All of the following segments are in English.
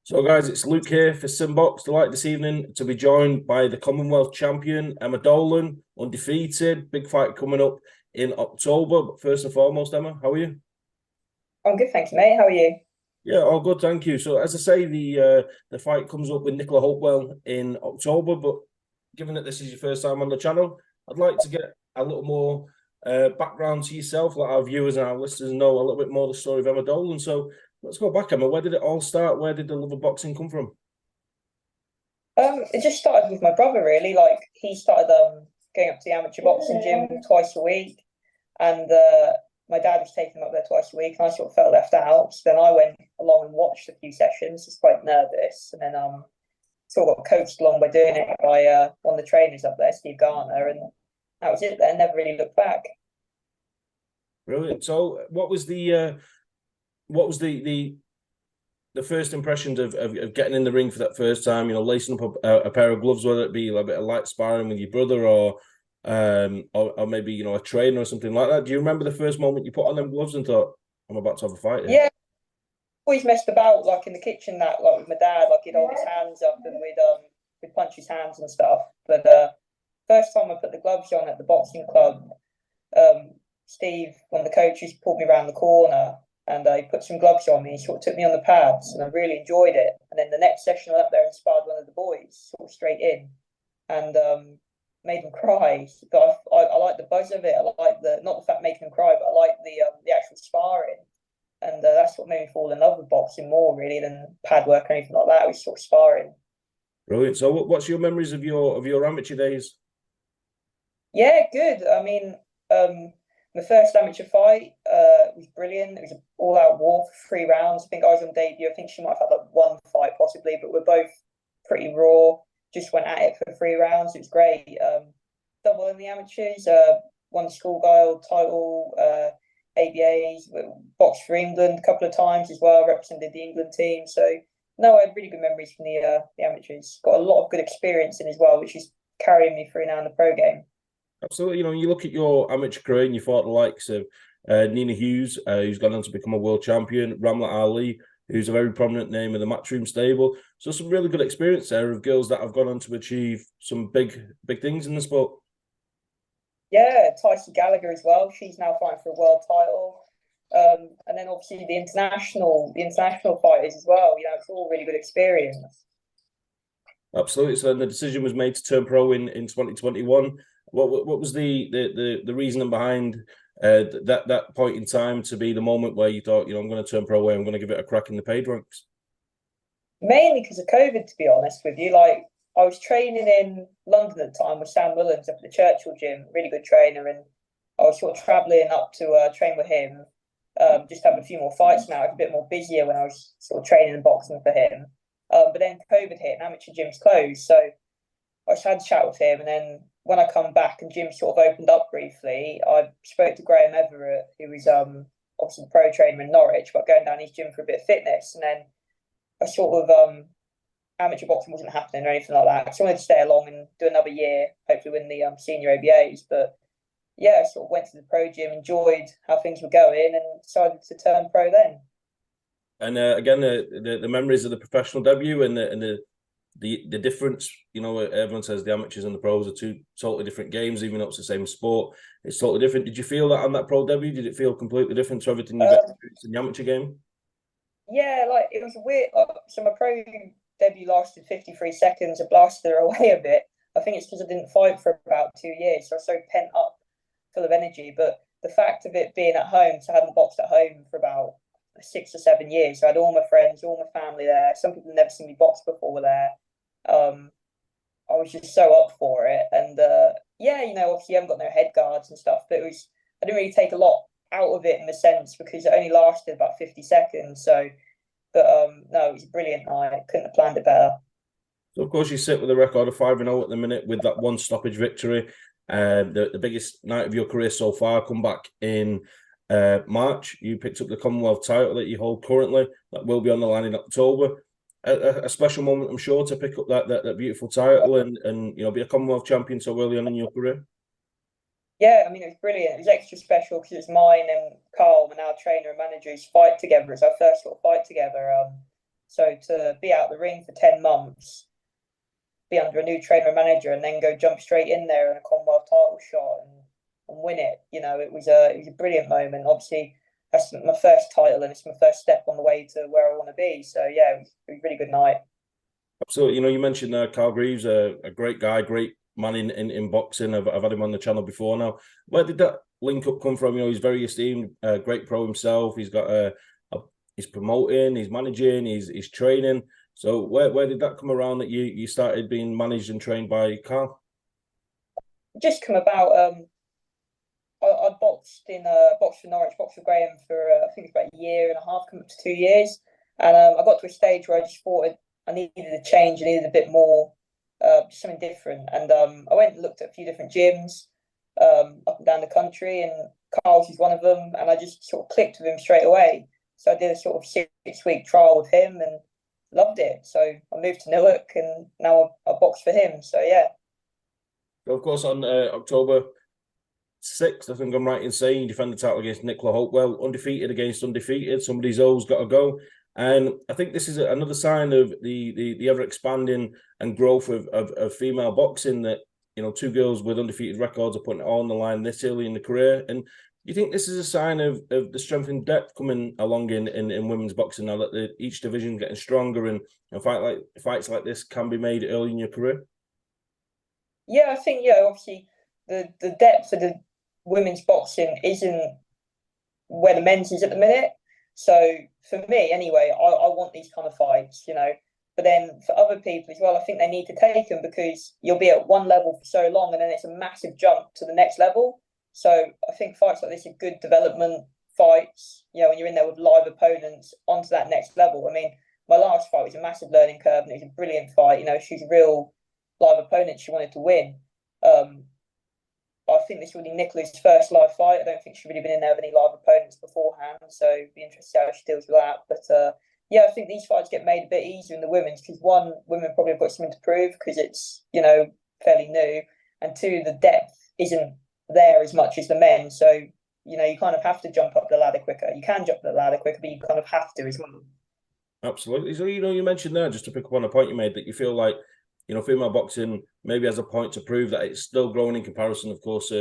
So, guys, it's Luke here for SimBoxx. Delighted this evening to be joined by the Commonwealth champion, Emma Dolan, undefeated. Big fight coming up in October. But first and foremost, Emma, how are you? I'm good, thank you, mate. How are you? Yeah, all good, thank you. So, as I say, the fight comes up with Nicola Hopewell in October. But given that this is your first time on the channel, I'd like to get a little more background to yourself, let our viewers and our listeners know a little bit more the story of Emma Dolan. So, let's go back, Emma. Where did it all start? Where did the love of boxing come from? It just started with my brother, really. Like he started going up to the amateur boxing gym twice a week, and my dad was taking him up there twice a week, and I sort of felt left out. So then I went along and watched a few sessions, just quite nervous, and then sort of got coached along by doing it by one of the trainers up there, Steve Garner, and that was it. Then never really looked back. Brilliant. So, what was the first impressions of getting in the ring for that first time? You know, lacing up a pair of gloves, whether it be a bit of light sparring with your brother, or maybe a trainer or something like that. Do you remember the first moment you put on them gloves and thought, "I'm about to have a fight here"? Yeah, always messed about like in the kitchen that like with my dad, like he'd hold his hands up and we'd punch his hands and stuff. But first time I put the gloves on at the boxing club, um, Steve, one of the coaches, pulled me around the corner and he put some gloves on me. He sort of took me on the pads, and I really enjoyed it. And then the next session, I went up there and sparred one of the boys, sort of straight in, and made him cry. But I like the buzz of it. I like the not the fact making him cry, but I like the actual sparring. And that's what made me fall in love with boxing more, really, than pad work or anything like that. It was sort of sparring. Brilliant. So, what's your memories of your amateur days? Yeah, good. I mean, my first amateur fight was brilliant. It was an all-out war for 3 rounds. I think I was on debut. I think she might have had like one fight possibly, but we're both pretty raw. Just went at it for 3 rounds. It was great. Double in the amateurs. Won the school guile title. ABAs. Boxed for England a couple of times as well. Represented the England team. So no, I had really good memories from the amateurs. Got a lot of good experience in as well, which is carrying me through now in the pro game. Absolutely. You look at your amateur career and you fought the likes of Nina Hughes, who's gone on to become a world champion, Ramla Ali, who's a very prominent name in the Matchroom stable. So some really good experience there of girls that have gone on to achieve some big things in the sport. Yeah, Tyson Gallagher as well. She's now fighting for a world title. And then obviously the international fighters as well. It's all really good experience. Absolutely. So then the decision was made to turn pro in 2021. What was the reasoning behind that point in time to be the moment where you thought, I'm going to turn pro away, I'm going to give it a crack in the paid ranks? Mainly because of COVID, to be honest with you. Like I was training in London at the time with Sam Mullins up at the Churchill gym, really good trainer, and I was sort of travelling up to train with him. Just have a few more fights now. It's a bit more busier when I was sort of training and boxing for him. But then COVID hit and amateur gyms closed. So I just had a chat with him. And then when I come back and gyms sort of opened up briefly, I spoke to Graham Everett, who was obviously the pro trainer in Norwich, but going down his gym for a bit of fitness. And then I sort of amateur boxing wasn't happening or anything like that. So I wanted to stay along and do another year, hopefully win the senior ABAs. But yeah, I sort of went to the pro gym, enjoyed how things were going, and decided to turn pro then. And again, the memories of the professional debut and the difference, everyone says the amateurs and the pros are two totally different games, even though it's the same sport. It's totally different. Did you feel that on that pro debut? Did it feel completely different to everything you've experienced in the amateur game? Yeah, like it was weird. So my pro debut lasted 53 seconds. I blasted her away a bit. I think it's because I didn't fight for about 2 years, so I was so pent up, full of energy. But the fact of it being at home, so I hadn't boxed at home for about 6 or 7 years. So I had all my friends, all my family there. Some people never seen me box before were there. Um, I was just so up for it, and yeah, obviously you haven't got no head guards and stuff, but I didn't really take a lot out of it in the sense because it only lasted about 50 seconds. So, but no, it was a brilliant night. Couldn't have planned it better. So of course you sit with a record of 5-0 at the minute with that one stoppage victory. The biggest night of your career so far. Come back in March. You picked up the Commonwealth title that you hold currently. That will be on the line in October. A special moment, I'm sure, to pick up that beautiful title and be a Commonwealth champion so early on in your career. Yeah, I mean, it was brilliant. It was extra special because it's mine and Carl, and our trainer and manager's fight together. It's our first sort of fight together. So to be out the ring for 10 months, be under a new trainer and manager, and then go jump straight in there in a Commonwealth title shot and win it, it was a brilliant moment. Obviously, that's my first title, and it's my first step on the way to where I want to be. So yeah, it was a really good night. Absolutely. You mentioned Carl Greaves, a great guy, great man in boxing. I've had him on the channel before now. Where did that link up come from? He's very esteemed, great pro himself. He's got he's promoting, he's managing, he's training. So where did that come around that you started being managed and trained by Carl? Just come about. I boxed for Norwich, boxed for Graham for I think it's about a year and a half, coming up to 2 years, and I got to a stage where I just thought I needed a change, I needed a bit more, something different, and I went and looked at a few different gyms up and down the country, and Carl's is one of them, and I just sort of clicked with him straight away. So I did a sort of 6-week trial with him and loved it. So I moved to Newark, and now I box for him. So yeah. So of course, on October 6th, I think I'm right in saying, you defended the title against Nicola Hopewell, undefeated against undefeated. Somebody's always got to go. And I think this is another sign of the ever expanding and growth of female boxing, that two girls with undefeated records are putting it all on the line this early in the career. And you think this is a sign of the strength and depth coming along in women's boxing now, that each division getting stronger, and fights like this can be made early in your career? Yeah, I think obviously the depth of the women's boxing isn't where the men's is at the minute. So for me, anyway, I want these kind of fights, But then for other people as well, I think they need to take them, because you'll be at one level for so long, and then it's a massive jump to the next level. So I think fights like this are good development fights, when you're in there with live opponents onto that next level. I mean, my last fight was a massive learning curve, and it was a brilliant fight. She's a real live opponent. She wanted to win. I think this will be Nicola's first live fight. I don't think she's really been in there with any live opponents beforehand, so it'd be interesting how she deals with that. But yeah, I think these fights get made a bit easier in the women's, because one, women probably have got something to prove because it's fairly new, and two, the depth isn't there as much as the men. So you kind of have to jump up the ladder quicker. You can jump the ladder quicker, but you kind of have to as well. Absolutely. So you mentioned there, just to pick up on a point you made, that you feel like female boxing maybe has a point to prove that it's still growing in comparison, of course,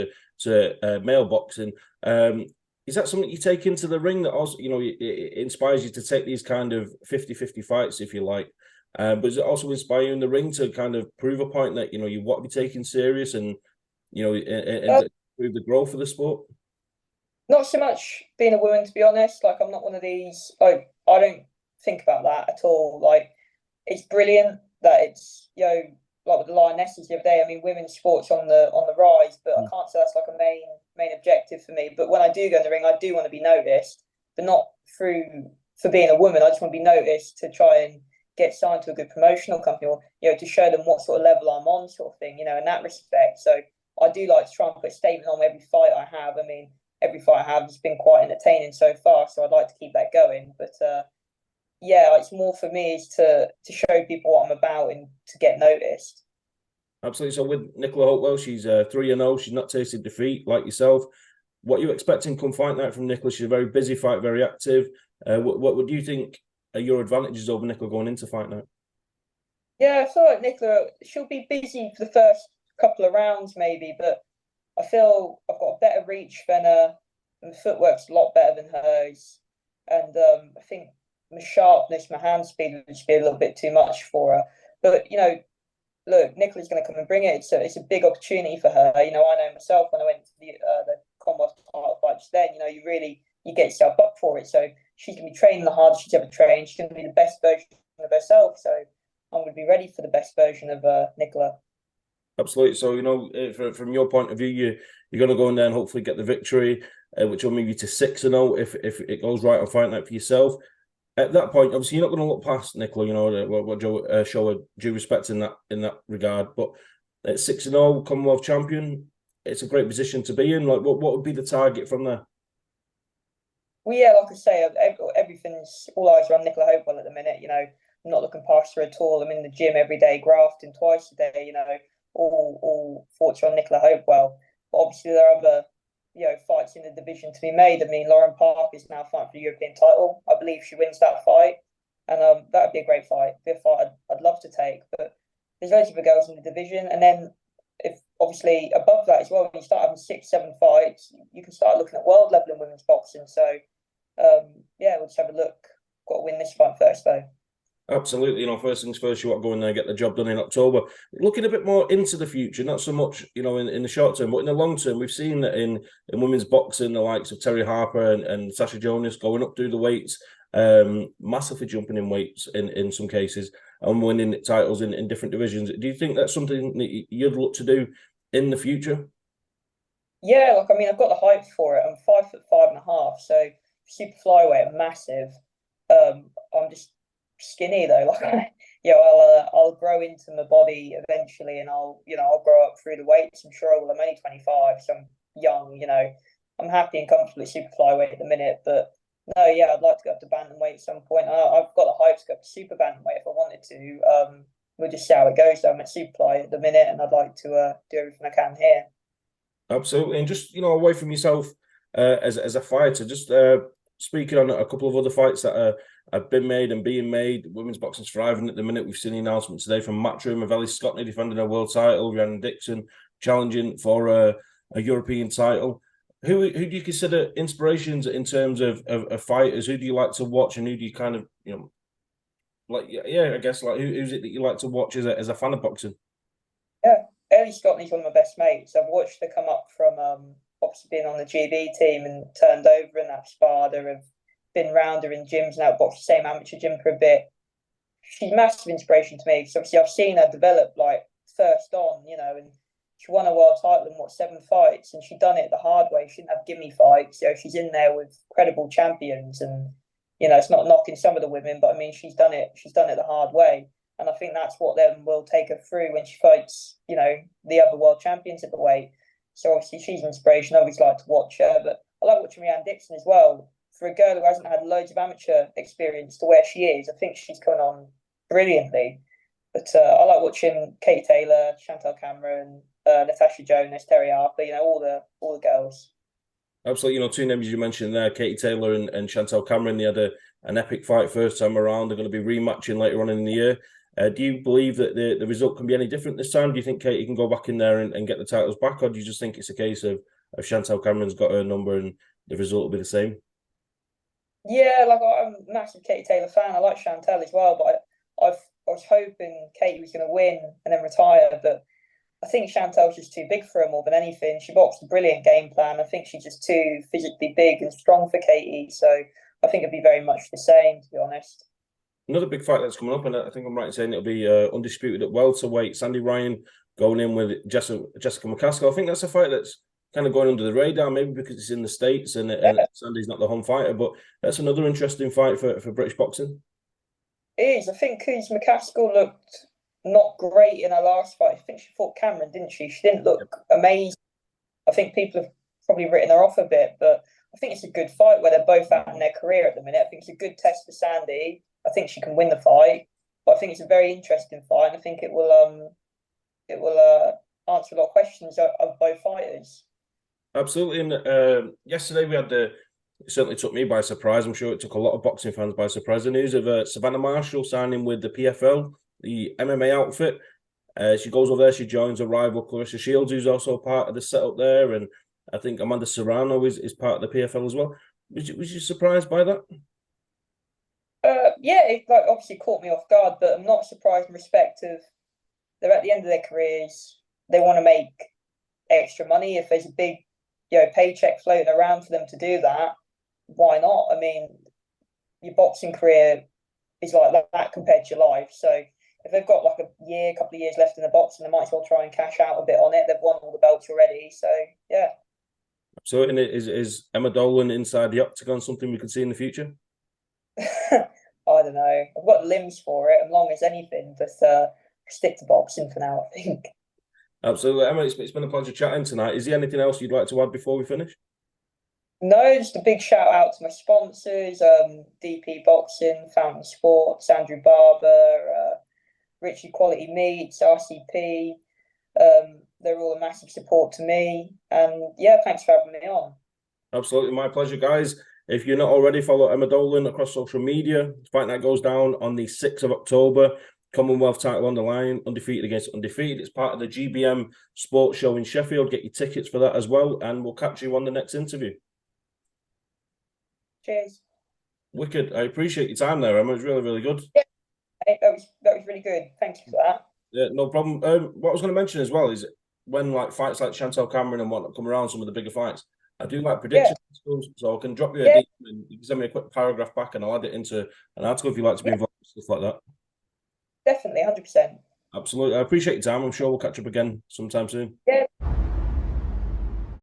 to male boxing. Is that something you take into the ring, that also, it inspires you to take these kind of 50-50 fights, if you like? But does it also inspire you in the ring to kind of prove a point that, you want to be taken serious, and, and prove the growth of the sport? Not so much being a woman, to be honest. Like, I'm not one of these, I don't think about that at all. Like, it's brilliant that it's, like with the Lionesses the other day. I mean, women's sports on the rise, but I can't say that's like a main objective for me. But when I do go in the ring, I do want to be noticed, but not for being a woman. I just want to be noticed to try and get signed to a good promotional company, or to show them what sort of level I'm on, sort of thing. In that respect. So I do like to try and put a statement on every fight I have. I mean, every fight I have has been quite entertaining so far, so I'd like to keep that going. But yeah, it's more for me is to show people what I'm about and to get noticed. Absolutely. So with Nicola Hopewell, she's 3-0. She's not tasted defeat like yourself. What are you expecting come fight night from Nicola? She's a very busy fight, very active. What would you think are your advantages over Nicola going into fight night? Yeah, I feel like Nicola, she'll be busy for the first couple of rounds maybe, but I feel I've got a better reach than her, and the footwork's a lot better than hers. And I think my sharpness, my hand speed would just be a little bit too much for her. But look, Nicola's going to come and bring it. It's a big opportunity for her. I know myself when I went to the Commonwealth title fight just then. You get yourself up for it. So she's going to be training the hardest she's ever trained. She's going to be the best version of herself. So I'm going to be ready for the best version of Nicola. Absolutely. So from your point of view, you're going to go in there and hopefully get the victory, which will move you to 6-0 if it goes right on fight night for yourself. At that point, obviously, you're not going to look past Nicola. What Joe show due respect in that regard. But at 6-0 Commonwealth champion, it's a great position to be in. Like, what would be the target from there? Well, yeah, like I say, everything's all eyes are on Nicola Hopewell at the minute. I'm not looking past her at all. I'm in the gym every day, grafting twice a day. All thoughts are on Nicola Hopewell. But obviously, there are other fights in the division to be made. I mean, Lauren Park is now fighting for the European title. I believe she wins that fight. and that would be a great fight. Be a fight I'd love to take. But there's loads of the girls in the division, and then if obviously above that as well, when you start having 6, 7 fights, you can start looking at world level in women's boxing. So yeah, we'll just have a look. Got to win this fight first, though. Absolutely. First things first, you want to go in there and get the job done in October. Looking a bit more into the future, not so much, in the short term, but in the long term, we've seen that in women's boxing, the likes of Terry Harper and Sasha Jonas going up through the weights, massively jumping in weights in some cases and winning titles in different divisions. Do you think that's something that you'd look to do in the future? Yeah, I've got the height for it. I'm 5'5.5", so super flyweight, I'm massive. I'm just skinny though. I'll grow into my body eventually, and I'll grow up through the weights. I'm sure I will. I'm only 25, so I'm young. I'm happy and comfortable at super flyweight at the minute. But no, yeah, I'd like to go up to bantamweight at some point. I've got the height to go up to super bantamweight if I wanted to. We'll just see how it goes. Though I'm at super fly at the minute, and I'd like to do everything I can here. Absolutely. And just, away from yourself as a fighter, just speaking on a couple of other fights that have been made and being made. Women's boxing's thriving at the minute. We've seen the announcement today from Matchroom of Ellie Scotney defending her world title, Rhiannon Dixon challenging for a European title. Who do you consider inspirations in terms of fighters? Who do you like to watch, and who do you kind of, I guess, who's it that you like to watch as a fan of boxing? Yeah, Ellie Scotney's one of my best mates. I've watched her come up from obviously being on the GB team and turned over in that Sparta. I've been round her in gyms now, boxed the same amateur gym for a bit. She's massive inspiration to me because obviously I've seen her develop like first on, and she won a world title in 7 fights, and she done it the hard way. She didn't have gimme fights. She's in there with credible champions, and it's not knocking some of the women, but I mean she's done it. She's done it the hard way. And I think that's what then will take her through when she fights, the other world champions at the weight. So obviously she's an inspiration. I always like to watch her, but I like watching Rhiannon Dixon as well. For a girl who hasn't had loads of amateur experience to where she is, I think she's coming on brilliantly. But I like watching Katie Taylor, Chantal Cameron, Natasha Jonas, Terry Harper. All the girls. Absolutely. Two names you mentioned there, Katie Taylor and Chantal Cameron. They had an epic fight first time around. They're going to be rematching later on in the year. Do you believe that the result can be any different this time? Do you think Katie can go back in there and get the titles back, or do you just think it's a case of Chantal Cameron's got her number and the result will be the same? Yeah, I'm a massive Katie Taylor fan. I like Chantal as well, but I was hoping Katie was going to win and then retire. But I think Chantal's just too big for her more than anything. She boxed a brilliant game plan. I think she's just too physically big and strong for Katie. So I think it'd be very much the same, to be honest. Another big fight that's coming up, and I think I'm right in saying it'll be undisputed at welterweight. Sandy Ryan going in with Jessica McCaskill. I think that's a fight that's kind of going under the radar, maybe because it's in the States and Sandy's not the home fighter, but that's another interesting fight for British boxing. It is. I think because McCaskill looked not great in her last fight. I think she fought Cameron, didn't she? She didn't look amazing. I think people have probably written her off a bit, but I think it's a good fight where they're both out in their career at the minute. I think it's a good test for Sandy. I think she can win the fight, but I think it's a very interesting fight, and I think it will answer a lot of questions of both fighters. Absolutely. And yesterday we had it certainly took me by surprise. I'm sure it took a lot of boxing fans by surprise. The news of Savannah Marshall signing with the PFL, the MMA outfit. She goes over there. She joins a rival, Clarissa Shields, who's also part of the setup there, and I think Amanda Serrano is part of the PFL as well. Was you surprised by that? Yeah, it obviously caught me off guard, but I'm not surprised in respect of they're at the end of their careers. They want to make extra money. If there's a big, paycheck floating around for them to do that, why not? I mean, your boxing career is like that compared to your life. So if they've got like a couple of years left in the boxing, they might as well try and cash out a bit on it. They've won all the belts already, so yeah. So, and is Emma Dolan inside the octagon something we could see in the future? I don't know. I've got limbs for it. I'm long as anything, but stick to boxing for now, I think. Absolutely. Emma, it's been a pleasure chatting tonight. Is there anything else you'd like to add before we finish? No, just a big shout out to my sponsors, DP Boxing, Fountain Sports, Andrew Barber, Richie Quality Meats, RCP. They're all a massive support to me. And yeah, thanks for having me on. Absolutely. My pleasure, guys. If you're not already, follow Emma Dolan across social media. The fight night goes down on the 6th of October. Commonwealth title on the line, undefeated against undefeated. It's part of the GBM Sports show in Sheffield. Get your tickets for that as well, and we'll catch you on the next interview. Cheers. Wicked. I appreciate your time there, Emma. It was really, really good. Yeah, that was really good. Thank you for that. Yeah, no problem. What I was going to mention as well is when like fights like Chantel Cameron and whatnot come around, some of the bigger fights, I do like prediction schools, so I can drop you a DM and you can send me a quick paragraph back and I'll add it into an article if you like to be involved with stuff like that. Definitely, 100%. Absolutely. I appreciate your time. I'm sure we'll catch up again sometime soon. Yeah.